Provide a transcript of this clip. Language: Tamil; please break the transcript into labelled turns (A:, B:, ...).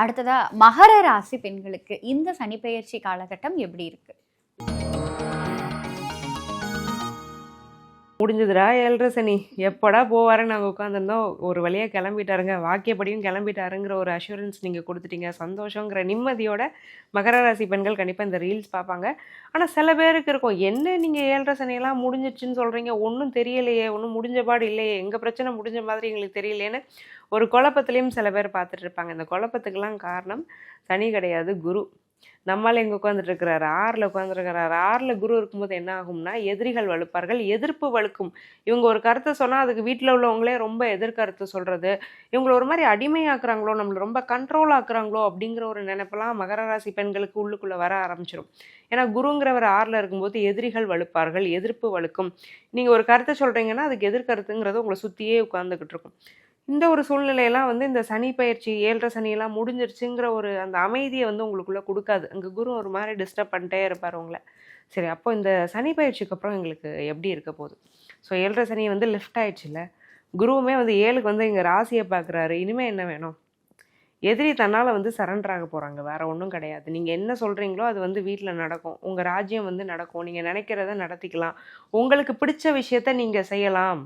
A: அடுத்ததா மகர ராசி பெண்களுக்கு இந்த சனிப்பெயர்ச்சி காலகட்டம் எப்படி இருக்கு?
B: முடிஞ்சதுடா 7:30 சனி எப்படா போவாருன்னு நாங்கள் உட்காந்துருந்தோம். ஒரு வழியாக கிளம்பிட்டாருங்க, வாக்கியப்படியும் கிளம்பிட்டாருங்கிற ஒரு அஷூரன்ஸ் நீங்கள் கொடுத்துட்டீங்க. சந்தோஷங்கிற நிம்மதியோட மகர ராசி பெண்கள் கண்டிப்பாக இந்த ரீல்ஸ் பார்ப்பாங்க. ஆனால் சில பேருக்கு இருக்கும், என்ன நீங்கள் 7:30 சனியெல்லாம் முடிஞ்சிச்சுன்னு சொல்கிறீங்க, ஒன்றும் தெரியலையே, ஒன்றும் முடிஞ்ச பாடு இல்லையே, எங்கள் பிரச்சனை முடிஞ்ச மாதிரி எங்களுக்கு தெரியலேன்னு ஒரு குழப்பத்துலேயும் சில பேர் பார்த்துட்டு இருப்பாங்க. இந்த குழப்பத்துக்கெல்லாம் காரணம் சனி கிடையாது, குரு. நம்மால் எங்கே உட்காந்துட்டு இருக்கிறாரு, 6ல் உட்காந்துருக்கிறாரு. 6ல் குரு இருக்கும்போது என்ன ஆகும்னா, எதிரிகள் வலுப்பார்கள், எதிர்ப்பு வலுக்கும். இவங்க ஒரு கருத்தை சொன்னால் அதுக்கு வீட்டில் உள்ளவங்களே ரொம்ப எதிர்கருத்து சொல்கிறது, இவங்களை ஒரு மாதிரி அடிமையாக்குறாங்களோ, நம்மளை ரொம்ப கண்ட்ரோல் ஆக்குறாங்களோ அப்படிங்கிற ஒரு நினைப்பெல்லாம் மகர ராசி பெண்களுக்கு உள்ளுக்குள்ளே வர ஆரம்பிச்சிடும். ஏன்னா குருங்கிறவர் 6ல் இருக்கும்போது எதிரிகள் வலுப்பார்கள், எதிர்ப்பு வலுக்கும். நீங்கள் ஒரு கருத்தை சொல்கிறீங்கன்னா அதுக்கு எதிர்கருத்துங்கிறது உங்களை சுற்றியே உட்காந்துக்கிட்டு இருக்கும். இந்த ஒரு சூழ்நிலையெல்லாம் இந்த சனி பயிற்சி 7:30 சனியெல்லாம் முடிஞ்சிருச்சுங்கிற ஒரு அந்த அமைதியை உங்களுக்குள்ளே கொடுக்காது. அங்கே குரு ஒரு மாதிரி டிஸ்டர்ப் பண்ணிட்டே இருப்பார் உங்களை. சரி, அப்போ இந்த சனி பயிற்சிக்கு அப்புறம் எங்களுக்கு எப்படி இருக்க போகுது? ஸோ 7:30 சனி லிஃப்ட் ஆயிடுச்சுல்ல, குருவுமே 7க்கு இங்கே ராசியை பார்க்குறாரு. இனிமேல் என்ன வேணும்? எதிரி தன்னால் சரண்டர் ஆக போகிறாங்க, வேறு ஒன்றும் கிடையாது. நீங்கள் என்ன சொல்கிறீங்களோ அது வீட்டில் நடக்கும், உங்கள் ராஜ்யம் நடக்கும், நீங்கள் நினைக்கிறத நடத்திக்கலாம், உங்களுக்கு பிடிச்ச விஷயத்த நீங்கள் செய்யலாம்.